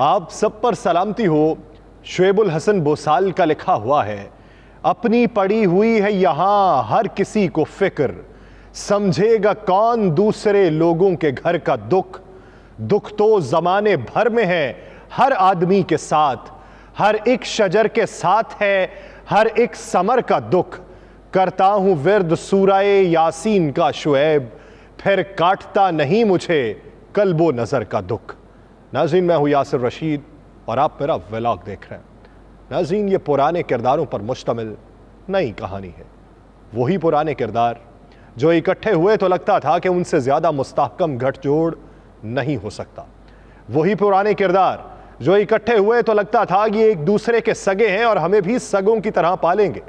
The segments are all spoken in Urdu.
آپ سب پر سلامتی ہو۔ شعیب الحسن بوسال کا لکھا ہوا ہے، اپنی پڑی ہوئی ہے یہاں ہر کسی کو فکر، سمجھے گا کون دوسرے لوگوں کے گھر کا دکھ۔ دکھ تو زمانے بھر میں ہے ہر آدمی کے ساتھ، ہر ایک شجر کے ساتھ ہے ہر ایک ثمر کا دکھ۔ کرتا ہوں ورد سورہ یاسین کا شعیب، پھر کاٹتا نہیں مجھے قلب و نظر کا دکھ۔ ناظرین، میں ہوں یاسر رشید اور آپ میرا ولاگ دیکھ رہے ہیں۔ ناظرین، یہ پرانے کرداروں پر مشتمل نئی کہانی ہے۔ وہی پرانے کردار جو اکٹھے ہوئے تو لگتا تھا کہ ان سے زیادہ مستحکم گٹھ جوڑ نہیں ہو سکتا۔ وہی پرانے کردار جو اکٹھے ہوئے تو لگتا تھا کہ ایک دوسرے کے سگے ہیں اور ہمیں بھی سگوں کی طرح پالیں گے۔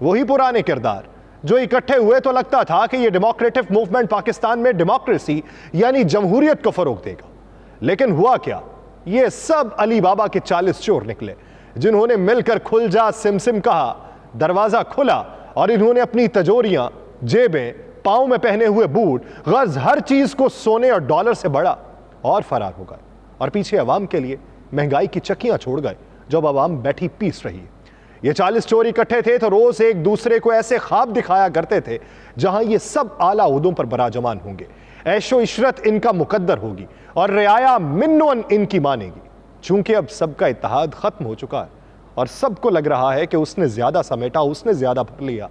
وہی پرانے کردار جو اکٹھے ہوئے تو لگتا تھا کہ یہ ڈیموکریٹک موومنٹ پاکستان میں ڈیموکریسی یعنی جمہوریت کو فروغ دے گا۔ لیکن ہوا کیا؟ یہ سب علی بابا کے 40 چور نکلے، جنہوں نے مل کر کھل جا سم کہا، دروازہ کھلا اور انہوں نے اپنی تجوریاں، جیبیں، پاؤں میں پہنے ہوئے بوٹ، غرض ہر چیز کو سونے اور ڈالر سے بڑھا اور فرار ہو گئے، اور پیچھے عوام کے لیے مہنگائی کی چکیاں چھوڑ گئے جب عوام بیٹھی پیس رہی ہے۔ یہ 40 چور اکٹھے تھے تو روز ایک دوسرے کو ایسے خواب دکھایا کرتے تھے جہاں یہ سب اعلیٰ عہدوں پر براجمان ہوں گے، عیش و عشرت ان کا مقدر ہوگی اور رعایا منن ان کی مانے گی۔ چونکہ اب سب کا اتحاد ختم ہو چکا ہے اور سب کو لگ رہا ہے کہ اس نے زیادہ سمیٹا، اس نے زیادہ بھر لیا،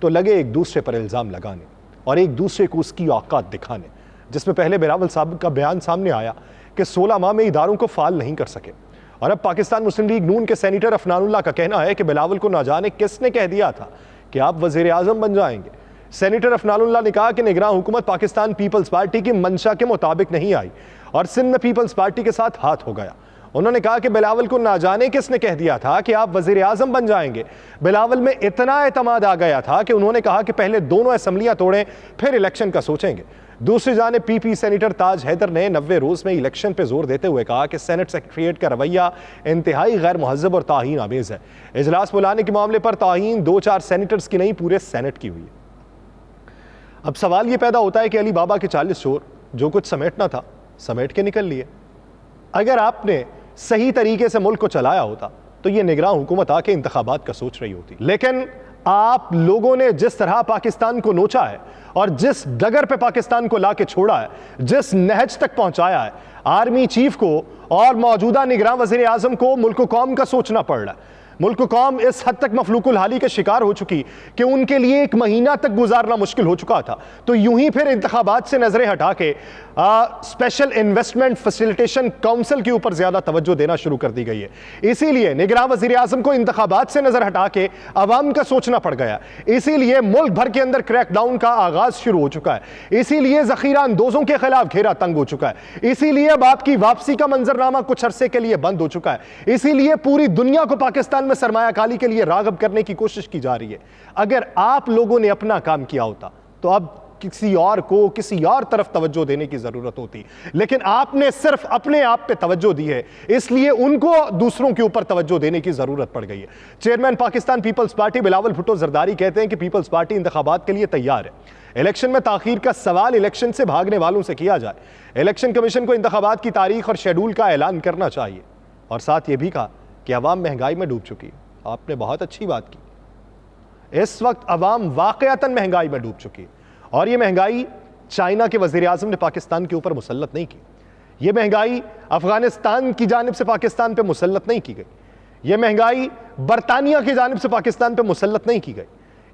تو لگے ایک دوسرے پر الزام لگانے اور ایک دوسرے کو اس کی اوقات دکھانے، جس میں پہلے بلاول صاحب کا بیان سامنے آیا کہ 16 ماہ میں اداروں کو فعال نہیں کر سکے، اور اب پاکستان مسلم لیگ نون کے سینیٹر عفنان اللہ کا کہنا ہے کہ بلاول کو نہ جانے کس نے کہہ دیا تھا کہ آپ وزیر اعظم بن جائیں گے۔ سینیٹر عفنان اللہ نے کہا کہ نگراں حکومت پاکستان پیپلز پارٹی کی منشا کے مطابق نہیں آئی اور سندھ میں پیپلز پارٹی کے ساتھ ہاتھ ہو گیا۔ انہوں نے کہا کہ بلاول کو نہ جانے کس نے کہہ دیا تھا کہ آپ وزیر اعظم بن جائیں گے۔ بلاول میں اتنا اعتماد آ گیا تھا کہ انہوں نے کہا کہ پہلے دونوں اسمبلیاں توڑیں پھر الیکشن کا سوچیں گے۔ دوسری جانب پی پی سینیٹر تاج حیدر نے 90 روز میں الیکشن پہ زور دیتے ہوئے کہا کہ سینٹ سیکریٹریٹ کا رویہ انتہائی غیر مہذب اور توہین آمیز ہے۔ اجلاس بلانے کے معاملے پر توہین 2-4 سینیٹرز کی نہیں، پورے سینٹ کی ہوئی ہے۔ اب سوال یہ پیدا ہوتا ہے کہ علی بابا کے 40 چور جو کچھ سمیٹنا تھا سمیٹ کے نکل لیے۔ اگر آپ نے صحیح طریقے سے ملک کو چلایا ہوتا تو یہ نگراں حکومت آ کے انتخابات کا سوچ رہی ہوتی، لیکن آپ لوگوں نے جس طرح پاکستان کو نوچا ہے اور جس ڈگر پہ پاکستان کو لا کے چھوڑا ہے، جس نہج تک پہنچایا ہے، آرمی چیف کو اور موجودہ نگراں وزیر اعظم کو ملک و قوم کا سوچنا پڑ رہا ہے۔ ملک و قوم اس حد تک مفلوق الحالی کا شکار ہو چکی کہ ان کے لیے 1 مہینہ تک گزارنا مشکل ہو چکا تھا، تو یوں ہی پھر انتخابات سے نظریں ہٹا کے اسپیشل انویسٹمنٹ فیسیلیٹیشن کونسل کے اوپر زیادہ توجہ دینا شروع کر دی گئی ہے۔ اسی لیے نگراں وزیر اعظم کو انتخابات سے نظر ہٹا کے عوام کا سوچنا پڑ گیا، اسی لیے ملک بھر کے اندر کریک ڈاؤن کا آغاز شروع ہو چکا ہے، اسی لیے ذخیرہ اندوزوں کے خلاف گھیرا تنگ ہو چکا ہے، اسی لیے اب آپ کی واپسی کا منظرنامہ کچھ عرصے کے لیے بند ہو چکا ہے، اسی لیے پوری دنیا کو پاکستان میں سرمایہ کاری کے لیے راغب کرنے کی کوشش کی جا رہی ہے۔ اگر آپ لوگوں نے اپنا کام کیا ہوتا تو اب کسی اور کو کسی اور طرف توجہ دینے کی ضرورت ہوتی، لیکن آپ نے صرف اپنے آپ پہ توجہ دی ہے، اس لیے ان کو دوسروں کے اوپر توجہ دینے کی ضرورت پڑ گئی ہے۔ Chairman Pakistan Peoples Party Bilawal Bhutto Zardari کہتے ہیں کہ پیپلز پارٹی انتخابات کے لیے تیار ہے۔ الیکشن میں تاخیر کا سوال الیکشن سے بھاگنے والوں سے کیا جائے۔ الیکشن کمیشن کو انتخابات کی تاریخ اور شیڈول کا اعلان کرنا چاہیے، اور ساتھ یہ بھی کہا کہ عوام مہنگائی میں ڈوب چکی ہے۔ آپ نے بہت اچھی بات کی، اس وقت عوام واقعتاً مہنگائی میں ڈوب چکی ہے، اور یہ مہنگائی چائنا کے وزیر اعظم نے پاکستان کے اوپر مسلط نہیں کی، یہ مہنگائی افغانستان کی جانب سے پاکستان پہ مسلط نہیں کی گئی، یہ مہنگائی برطانیہ کی جانب سے پاکستان پہ مسلط نہیں کی گئی،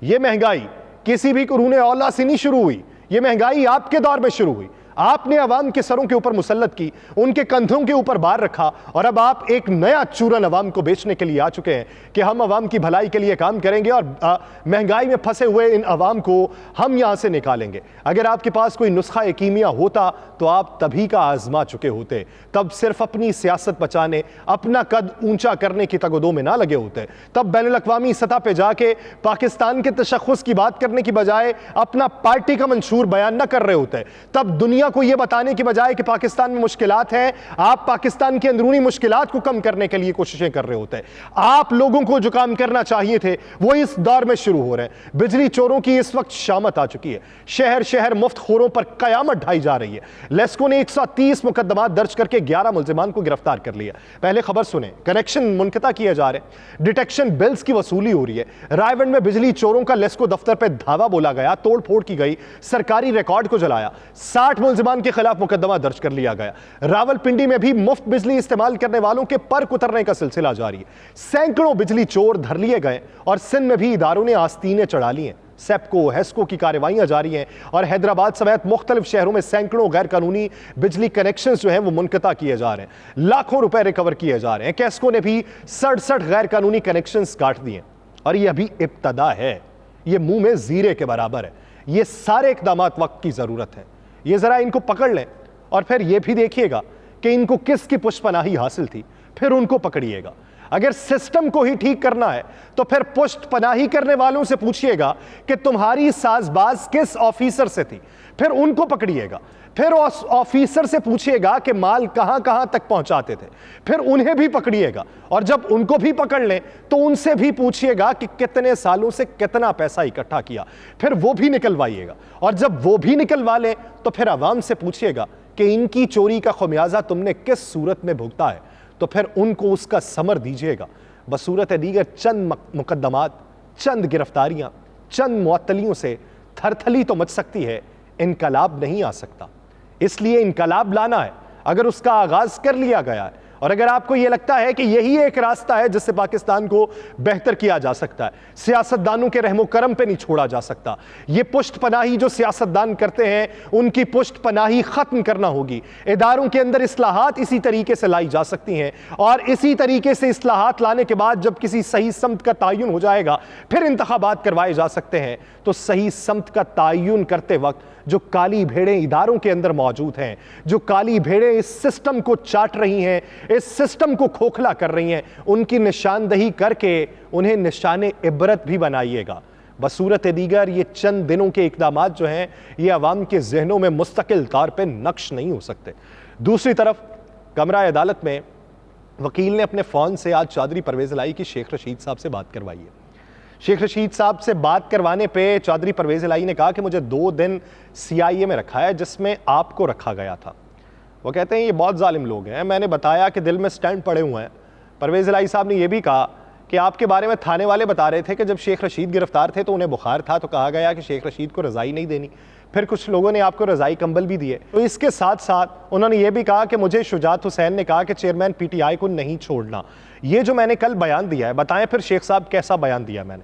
یہ مہنگائی کسی بھی قرون اولیٰ سے نہیں شروع ہوئی، یہ مہنگائی آپ کے دور میں شروع ہوئی۔ آپ نے عوام کے سروں کے اوپر مسلط کی، ان کے کندھوں کے اوپر بار رکھا، اور اب آپ ایک نیا چورن عوام کو بیچنے کے لیے آ چکے ہیں کہ ہم عوام کی بھلائی کے لیے کام کریں گے اور مہنگائی میں پھنسے ہوئے ان عوام کو ہم یہاں سے نکالیں گے۔ اگر آپ کے پاس کوئی نسخہ کیمیا ہوتا تو آپ تبھی کا آزما چکے ہوتے، تب صرف اپنی سیاست بچانے، اپنا قد اونچا کرنے کی تگ و دو میں نہ لگے ہوتے، تب بین الاقوامی سطح پہ جا کے پاکستان کے تشخص کی بات کرنے کی بجائے اپنا پارٹی کا منشور بیان نہ کر رہے ہوتے، تب دنیا دنیا کو یہ بتانے کی بجائے کہ پاکستان میں مشکلات ہیں، آپ پاکستان کی اندرونی مشکلات کو کم کرنے کے لیے کوششیں کر رہے ہوتے ہیں۔ آپ لوگوں کو جو کام کرنا چاہیے تھے وہ اس دور میں شروع ہو رہے ہیں۔ بجلی چوروں کی اس وقت شامت آ چکی ہے، شہر شہر مفت خوروں پر قیامت ڈھائی جا رہی ہے۔ لیسکو نے 130 مقدمات درج کر کے 11 ملزمان کو گرفتار کر لیا۔ پہلے خبر سنیں، کنیکشن منقطع کیے جا رہے ہیں، ڈیٹیکشن بلز کی وصولی ہو رہی ہے۔ رائے گنج میں بجلی چوروں کا لیسکو دفتر پہ دھاوا بولا گیا، توڑ پھوڑ کی گئی، سرکاری ریکارڈ کو جلایا، 60 ملزمان کے خلاف مقدمہ درج کر لیا گیا۔ راولپنڈی میں بھی مفت بجلی استعمال کرنے والوں کے پر کترنے کا سلسلہ جاری ہے، سینکڑوں بجلی چور دھر لیے گئے اور سندھ میں بھی اداروں نے آستینیں چڑھا لی ہیں۔ سیپکو ہیسکو کی کارروائیاں جاری ہیں اور حیدرآباد سمیت مختلف شہروں میں سینکڑوں غیر قانونی بجلی کنیکشنز جو ہیں وہ منقطع کیے جا رہے ہیں، لاکھوں روپے ریکور کیے جا رہے ہیں۔ کیسکو نے بھی 67 غیر قانونی کنیکشنز کاٹ دیے اور یہ ابھی ابتدا ہے، یہ منہ میں زیرے کے برابر ہے۔ یہ سارے اقدامات وقت کی ضرورت ہے، یہ ذرا ان کو پکڑ لیں اور پھر یہ بھی دیکھیے گا کہ ان کو کس کی پشت پناہی حاصل تھی، پھر ان کو پکڑیے گا۔ اگر سسٹم کو ہی ٹھیک کرنا ہے تو پھر پشت پناہی کرنے والوں سے پوچھئے گا کہ تمہاری ساز باز کس آفیسر سے تھی، پھر ان کو پکڑیے گا۔ پھر آفیسر سے پوچھئے گا کہ مال کہاں کہاں تک پہنچاتے تھے، پھر انہیں بھی پکڑیے گا، اور جب ان کو بھی پکڑ لیں تو ان سے بھی پوچھئے گا کہ کتنے سالوں سے کتنا پیسہ اکٹھا کیا، پھر وہ بھی نکلوائیے گا، اور جب وہ بھی نکلوا لیں تو پھر عوام سے پوچھئے گا کہ ان کی چوری کا خمیازہ تم نے کس صورت میں بھگتا ہے، تو پھر ان کو اس کا ثمر دیجئے گا۔ بصورت دیگر چند مقدمات، چند گرفتاریاں، چند معطلیوں سے تھر تھلی تو مچ سکتی ہے، انقلاب نہیں آ سکتا۔ اس لیے انقلاب لانا ہے، اگر اس کا آغاز کر لیا گیا ہے، اور اگر آپ کو یہ لگتا ہے کہ یہی ایک راستہ ہے جس سے پاکستان کو بہتر کیا جا سکتا ہے، سیاستدانوں کے رحم و کرم پہ نہیں چھوڑا جا سکتا، یہ پشت پناہی جو سیاستدان کرتے ہیں ان کی پشت پناہی ختم کرنا ہوگی۔ اداروں کے اندر اصلاحات اسی طریقے سے لائی جا سکتی ہیں، اور اسی طریقے سے اصلاحات لانے کے بعد جب کسی صحیح سمت کا تعین ہو جائے گا پھر انتخابات کروائے جا سکتے ہیں۔ تو صحیح سمت کا تعین کرتے وقت جو کالی بھیڑیں اداروں کے اندر موجود ہیں، جو کالی بھیڑیں اس سسٹم کو چاٹ رہی ہیں، اس سسٹم کو کھوکھلا کر رہی ہیں، ان کی نشاندہی کر کے انہیں نشان عبرت بھی بنائیے گا۔ بصورت دیگر یہ چند دنوں کے اقدامات جو ہیں یہ عوام کے ذہنوں میں مستقل طور پہ نقش نہیں ہو سکتے۔ دوسری طرف کمرہ عدالت میں وکیل نے اپنے فون سے آج چودھری پرویز الہی کی شیخ رشید صاحب سے بات کروائی ہے۔ شیخ رشید صاحب سے بات کروانے پہ چودھری پرویز الہی نے کہا کہ مجھے 2 دن CIA میں رکھا ہے جس میں آپ کو رکھا گیا تھا۔ وہ کہتے ہیں یہ بہت ظالم لوگ ہیں، میں نے بتایا کہ دل میں سٹینڈ پڑے ہوئے ہیں۔ پرویز الہی صاحب نے یہ بھی کہا کہ آپ کے بارے میں تھانے والے بتا رہے تھے کہ جب شیخ رشید گرفتار تھے تو انہیں بخار تھا، تو کہا گیا کہ شیخ رشید کو رضائی نہیں دینی، پھر کچھ لوگوں نے آپ کو رضائی کمبل بھی دیے۔ تو اس کے ساتھ ساتھ انہوں نے یہ بھی کہا کہ مجھے شجاعت حسین نے کہا کہ چیئرمین PTI کو نہیں چھوڑنا۔ یہ جو میں نے کل بیان دیا ہے، بتائیں پھر شیخ صاحب کیسا بیان دیا میں نے؟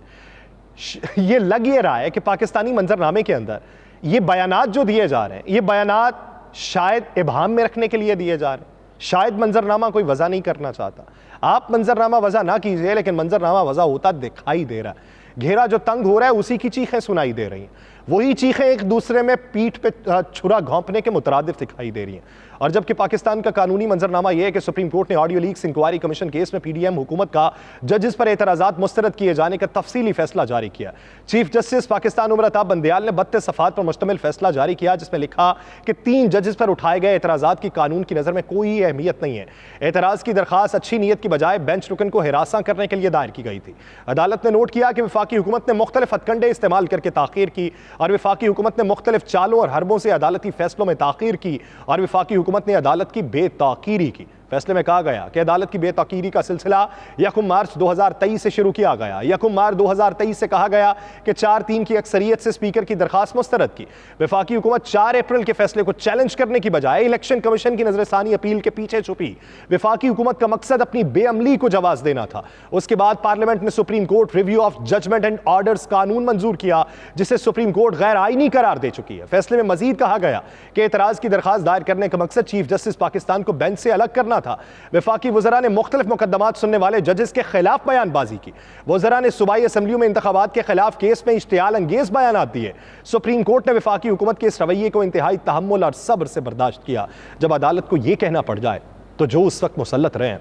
یہ لگ یہ رہا ہے کہ پاکستانی منظرنامے کے اندر یہ بیانات جو دیے جا رہے ہیں، یہ بیانات شاید ابہام میں رکھنے کے لیے دیے جا رہے ہیں، شاید منظرنامہ کوئی وضع نہیں کرنا چاہتا۔ آپ منظرنامہ وضع نہ کیجئے، لیکن منظرنامہ وضع ہوتا دکھائی دے رہا ہے۔ گھیرا جو تنگ ہو رہا ہے اسی کی چیخیں سنائی دے رہی ہیں، وہی چیخیں ایک دوسرے میں پیٹھ پہ چھرا گھونپنے کے مترادف دکھائی دے رہی ہیں۔ اور جبکہ پاکستان کا قانونی منظرنامہ یہ ہے کہ سپریم کورٹ نے audio leaks inquiry commission case میں PDM حکومت کا ججز پر اعتراضات مسترد کیے جانے کا تفصیلی فیصلہ جاری کیا۔ چیف جسٹس پاکستان عمر عطا بندیال نے 32 صفحات پر مشتمل فیصلہ جاری کیا، جس میں لکھا کہ 3 ججز پر اٹھائے گئے اعتراضات کی قانون کی نظر میں کوئی اہمیت نہیں ہے۔ اعتراض کی درخواست اچھی نیت کی بجائے بینچ رکن کو ہراساں کرنے کے لیے دائر کی گئی تھی۔ عدالت نے نوٹ کیا کہ وفاقی حکومت نے مختلف ہتھ کنڈے استعمال کر کے تاخیر کی، اور وفاقی حکومت نے مختلف چالوں اور حربوں سے عدالتی فیصلوں میں تاخیر کی، اور وفاقی حکومت نے عدالت کی بے تاخیری کی۔ فیصلے میں کہا گیا کہ عدالت کی بے تاخیری کا سلسلہ 1 مارچ 2023 سے شروع کیا گیا۔ 1 مارچ 2023 سے کہا گیا کہ 4-3 کی اکثریت سے اسپیکر کی درخواست مسترد کی۔ وفاقی حکومت 4 اپریل کے فیصلے کو چیلنج کرنے کی بجائے الیکشن کمیشن کی نظر ثانی اپیل کے پیچھے چھپی۔ وفاقی حکومت کا مقصد اپنی بے عملی کو جواز دینا تھا۔ اس کے بعد پارلیمنٹ نے supreme court review of judgment and orders قانون منظور کیا، جسے سپریم کورٹ غیر آئینی قرار دے چکی ہے۔ فیصلے میں مزید کہا گیا کہ اعتراض کی درخواست دائر کرنے کا مقصد چیف جسٹس پاکستان کو بینچ سے الگ کرنا تھا۔ وفاقی وزراء نے مختلف مقدمات سننے والے ججز کے خلاف بیان بازی کی۔ وزراء نے صوبائی اسمبلیوں میں انتخابات کے خلاف کیس میں اشتعال انگیز بیانات دیے۔ سپریم کورٹ نے وفاقی حکومت کے اس رویے کو انتہائی تحمل اور صبر سے برداشت کیا۔ جب عدالت کو یہ کہنا پڑ جائے تو جو اس وقت مسلط رہے ہیں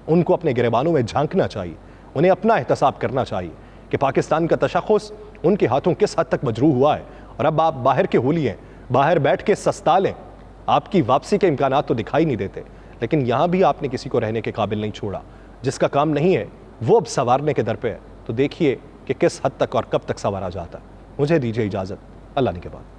ان کو اپنے گریبانوں میں جھانکنا چاہیے، انہیں اپنا احتساب کرنا چاہیے کہ پاکستان کا تشخص ان کے ہاتھوں کس حد تک مجروح ہوا ہے، اور اب آپ باہر کے ہولی ہیں، باہر بیٹھ کے سستا لیں، آپ کی واپسی کے امکانات تو دکھائی نہیں دیتے، لیکن یہاں بھی آپ نے کسی کو رہنے کے قابل نہیں چھوڑا۔ جس کا کام نہیں ہے وہ اب سنوارنے کے در پہ ہے، تو دیکھیے کہ کس حد تک اور کب تک سنوارا جاتا ہے۔ مجھے دیجیے اجازت، اللہ نے کے بعد۔